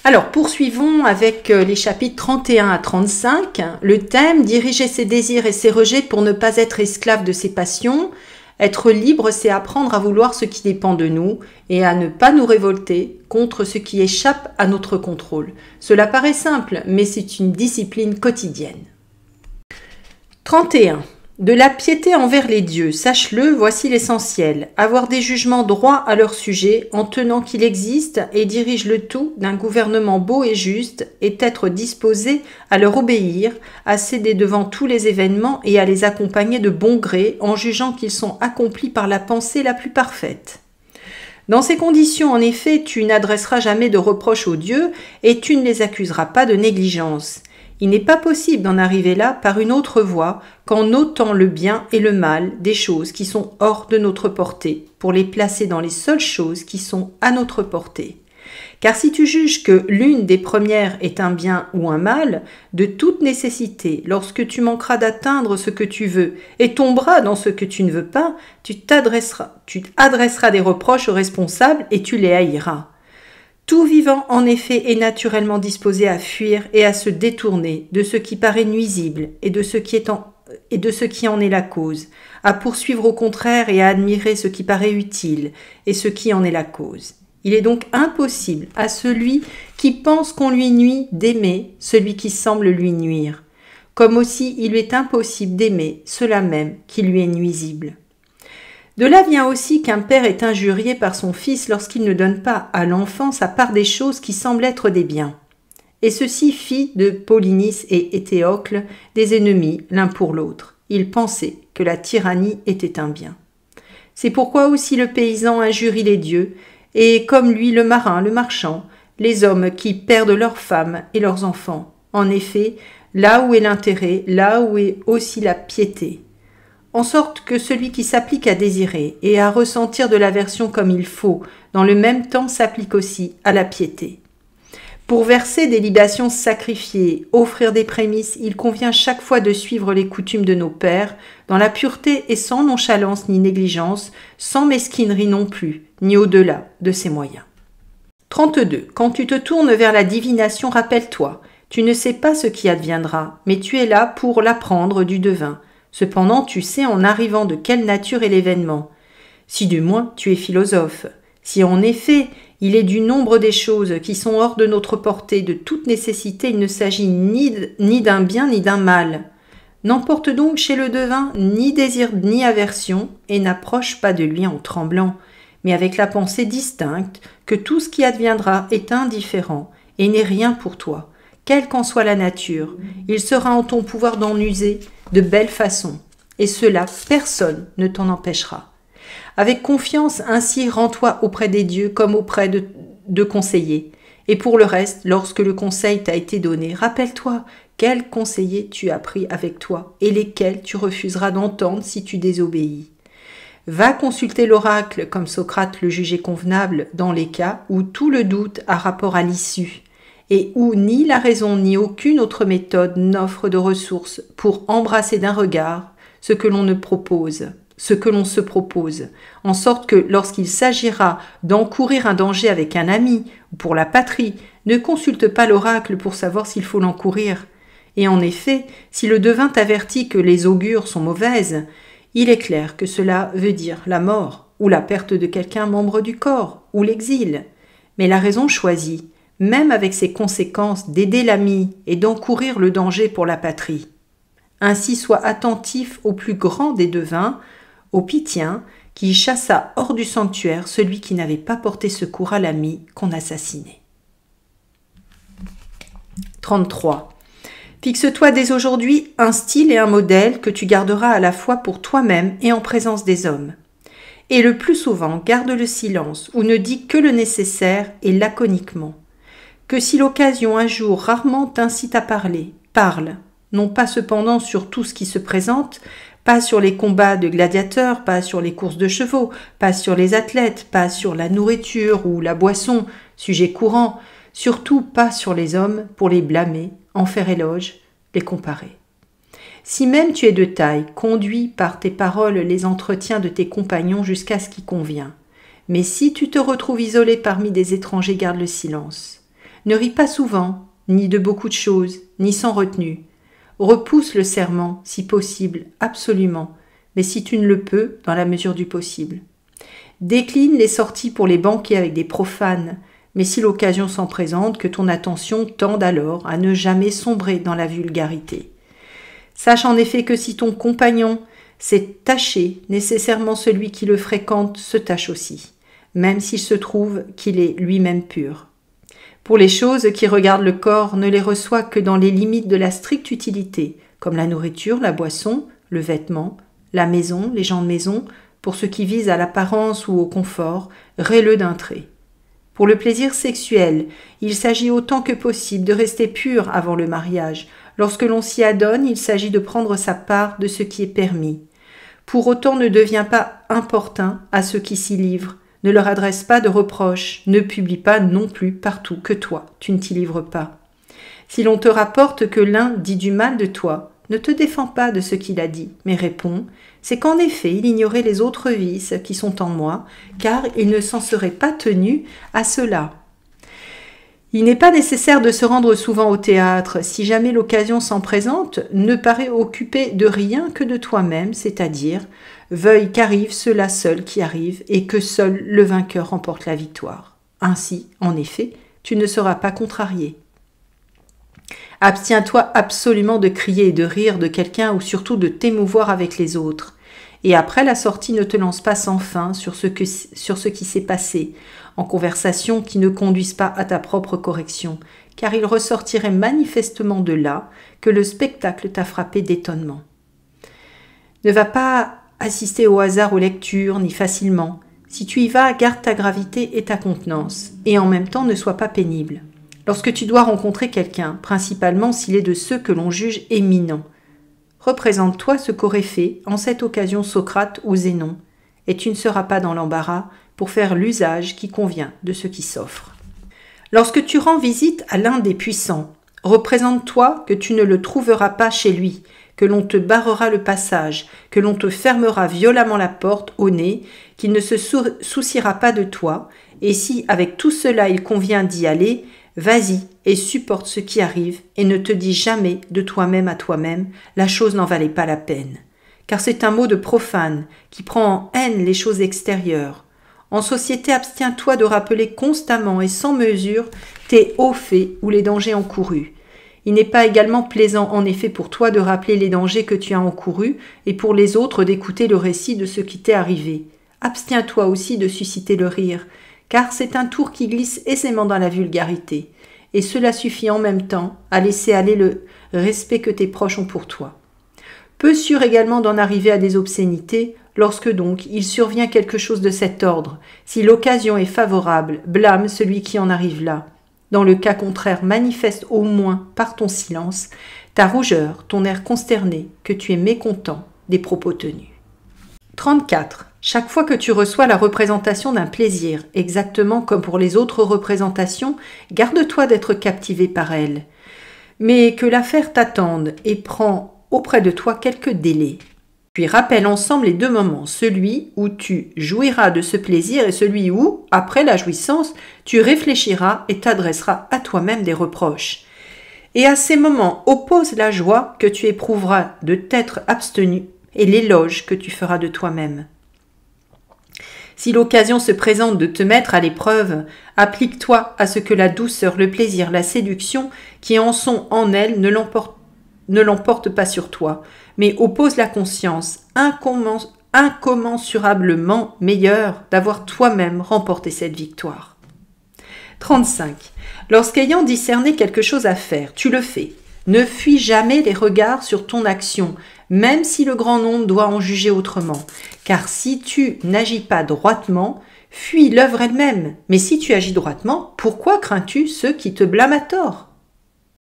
Alors, poursuivons avec les chapitres 31 à 35. Le thème « Diriger ses désirs et ses rejets pour ne pas être esclave de ses passions ». Être libre, c'est apprendre à vouloir ce qui dépend de nous et à ne pas nous révolter contre ce qui échappe à notre contrôle. Cela paraît simple, mais c'est une discipline quotidienne. 31. De la piété envers les dieux, sache-le, voici l'essentiel. Avoir des jugements droits à leur sujet, en tenant qu'il existe et dirige le tout d'un gouvernement beau et juste, est être disposé à leur obéir, à céder devant tous les événements et à les accompagner de bon gré, en jugeant qu'ils sont accomplis par la pensée la plus parfaite. Dans ces conditions, en effet, tu n'adresseras jamais de reproches aux dieux et tu ne les accuseras pas de négligence. Il n'est pas possible d'en arriver là par une autre voie qu'en notant le bien et le mal des choses qui sont hors de notre portée, pour les placer dans les seules choses qui sont à notre portée. Car si tu juges que l'une des premières est un bien ou un mal, de toute nécessité, lorsque tu manqueras d'atteindre ce que tu veux et tomberas dans ce que tu ne veux pas, tu adresseras des reproches aux responsables et tu les haïras. Tout vivant, en effet, est naturellement disposé à fuir et à se détourner de ce qui paraît nuisible et de ce qui en est la cause, à poursuivre au contraire et à admirer ce qui paraît utile et ce qui en est la cause. Il est donc impossible à celui qui pense qu'on lui nuit d'aimer celui qui semble lui nuire, comme aussi il lui est impossible d'aimer cela même qui lui est nuisible. De là vient aussi qu'un père est injurié par son fils lorsqu'il ne donne pas à l'enfant sa part des choses qui semblent être des biens. Et ceci fit de Polynice et Éthéocle des ennemis l'un pour l'autre. Ils pensaient que la tyrannie était un bien. C'est pourquoi aussi le paysan injurie les dieux, et comme lui le marin, le marchand, les hommes qui perdent leurs femmes et leurs enfants. En effet, là où est l'intérêt, là où est aussi la piété. En sorte que celui qui s'applique à désirer et à ressentir de l'aversion comme il faut, dans le même temps s'applique aussi à la piété. Pour verser des libations sacrifiées, offrir des prémices, il convient chaque fois de suivre les coutumes de nos pères, dans la pureté et sans nonchalance ni négligence, sans mesquinerie non plus, ni au-delà de ses moyens. 32. Quand tu te tournes vers la divination, rappelle-toi, tu ne sais pas ce qui adviendra, mais tu es là pour l'apprendre du devin. Cependant, tu sais en arrivant de quelle nature est l'événement. Si du moins tu es philosophe. Si en effet il est du nombre des choses qui sont hors de notre portée, de toute nécessité, il ne s'agit ni d'un bien ni d'un mal. N'emporte donc chez le devin ni désir ni aversion, et n'approche pas de lui en tremblant, mais avec la pensée distincte que tout ce qui adviendra est indifférent et n'est rien pour toi. Quelle qu'en soit la nature, il sera en ton pouvoir d'en user de belle façon, et cela personne ne t'en empêchera. Avec confiance ainsi rends-toi auprès des dieux comme auprès de conseillers, et pour le reste, lorsque le conseil t'a été donné, rappelle-toi quels conseillers tu as pris avec toi, et lesquels tu refuseras d'entendre si tu désobéis. Va consulter l'oracle comme Socrate le jugeait convenable dans les cas où tout le doute a rapport à l'issue, et où ni la raison ni aucune autre méthode n'offre de ressources pour embrasser d'un regard ce que l'on se propose, en sorte que lorsqu'il s'agira d'encourir un danger avec un ami ou pour la patrie, ne consulte pas l'oracle pour savoir s'il faut l'encourir. Et en effet, si le devin t'avertit que les augures sont mauvaises, il est clair que cela veut dire la mort, ou la perte de quelqu'un membre du corps, ou l'exil. Mais la raison choisit, même avec ses conséquences, d'aider l'ami et d'encourir le danger pour la patrie. Ainsi sois attentif au plus grand des devins, au Pythien, qui chassa hors du sanctuaire celui qui n'avait pas porté secours à l'ami qu'on assassinait. 33. Fixe-toi dès aujourd'hui un style et un modèle que tu garderas à la fois pour toi-même et en présence des hommes. Et le plus souvent, garde le silence ou ne dis que le nécessaire et laconiquement. Que si l'occasion un jour rarement t'incite à parler, parle, non pas cependant sur tout ce qui se présente, pas sur les combats de gladiateurs, pas sur les courses de chevaux, pas sur les athlètes, pas sur la nourriture ou la boisson, sujet courant, surtout pas sur les hommes pour les blâmer, en faire éloge, les comparer. Si même tu es de taille, conduis par tes paroles les entretiens de tes compagnons jusqu'à ce qui convient. Mais si tu te retrouves isolé parmi des étrangers, garde le silence. Ne ris pas souvent, ni de beaucoup de choses, ni sans retenue. Repousse le serment, si possible, absolument, mais si tu ne le peux, dans la mesure du possible. Décline les sorties pour les banquets avec des profanes, mais si l'occasion s'en présente, que ton attention tende alors à ne jamais sombrer dans la vulgarité. Sache en effet que si ton compagnon s'est taché, nécessairement celui qui le fréquente se tâche aussi, même s'il se trouve qu'il est lui-même pur. Pour les choses qui regardent le corps, ne les reçois que dans les limites de la stricte utilité, comme la nourriture, la boisson, le vêtement, la maison, les gens de maison. Pour ce qui vise à l'apparence ou au confort, rais-le d'un trait. Pour le plaisir sexuel, il s'agit autant que possible de rester pur avant le mariage. Lorsque l'on s'y adonne, il s'agit de prendre sa part de ce qui est permis. Pour autant, ne deviens pas importun à ceux qui s'y livrent. Ne leur adresse pas de reproches, ne publie pas non plus partout que toi, tu ne t'y livres pas. Si l'on te rapporte que l'un dit du mal de toi, ne te défends pas de ce qu'il a dit, mais réponds, c'est qu'en effet il ignorait les autres vices qui sont en moi, car il ne s'en serait pas tenu à cela. Il n'est pas nécessaire de se rendre souvent au théâtre. Si jamais l'occasion s'en présente, ne paraît occupé de rien que de toi-même, c'est-à-dire veuille qu'arrive cela seul qui arrive et que seul le vainqueur remporte la victoire. Ainsi, en effet, tu ne seras pas contrarié. Abstiens-toi absolument de crier et de rire de quelqu'un ou surtout de t'émouvoir avec les autres. Et après la sortie, ne te lance pas sans fin sur ce qui s'est passé, en conversation qui ne conduisent pas à ta propre correction, car il ressortirait manifestement de là que le spectacle t'a frappé d'étonnement. Ne va pas assister au hasard aux lectures, ni facilement. Si tu y vas, garde ta gravité et ta contenance, et en même temps ne sois pas pénible. Lorsque tu dois rencontrer quelqu'un, principalement s'il est de ceux que l'on juge éminents, représente-toi ce qu'aurait fait en cette occasion Socrate ou Zénon, et tu ne seras pas dans l'embarras pour faire l'usage qui convient de ce qui s'offre. Lorsque tu rends visite à l'un des puissants, représente-toi que tu ne le trouveras pas chez lui, que l'on te barrera le passage, que l'on te fermera violemment la porte au nez, qu'il ne se souciera pas de toi, et si avec tout cela il convient d'y aller, vas-y et supporte ce qui arrive et ne te dis jamais de toi-même à toi-même « la chose n'en valait pas la peine ». Car c'est un mot de profane qui prend en haine les choses extérieures. En société, abstiens-toi de rappeler constamment et sans mesure tes hauts faits ou les dangers encourus. Il n'est pas également plaisant en effet pour toi de rappeler les dangers que tu as encourus et pour les autres d'écouter le récit de ce qui t'est arrivé. Abstiens-toi aussi de susciter le rire, car c'est un tour qui glisse aisément dans la vulgarité, et cela suffit en même temps à laisser aller le respect que tes proches ont pour toi. Peu sûr également d'en arriver à des obscénités, lorsque donc il survient quelque chose de cet ordre. Si l'occasion est favorable, blâme celui qui en arrive là. Dans le cas contraire, manifeste au moins par ton silence ta rougeur, ton air consterné, que tu es mécontent des propos tenus. 34. Chaque fois que tu reçois la représentation d'un plaisir, exactement comme pour les autres représentations, garde-toi d'être captivé par elle. Mais que l'affaire t'attende et prend auprès de toi quelques délais. Puis rappelle ensemble les deux moments, celui où tu jouiras de ce plaisir et celui où, après la jouissance, tu réfléchiras et t'adresseras à toi-même des reproches. Et à ces moments, oppose la joie que tu éprouveras de t'être abstenu et l'éloge que tu feras de toi-même. Si l'occasion se présente de te mettre à l'épreuve, applique-toi à ce que la douceur, le plaisir, la séduction qui en sont en elle ne l'emportent pas sur toi, mais oppose la conscience incommensurablement meilleure d'avoir toi-même remporté cette victoire. 35. Lorsqu'ayant discerné quelque chose à faire, tu le fais. Ne fuis jamais les regards sur ton action, même si le grand nombre doit en juger autrement. Car si tu n'agis pas droitement, fuis l'œuvre elle-même. Mais si tu agis droitement, pourquoi crains-tu ceux qui te blâment à tort ?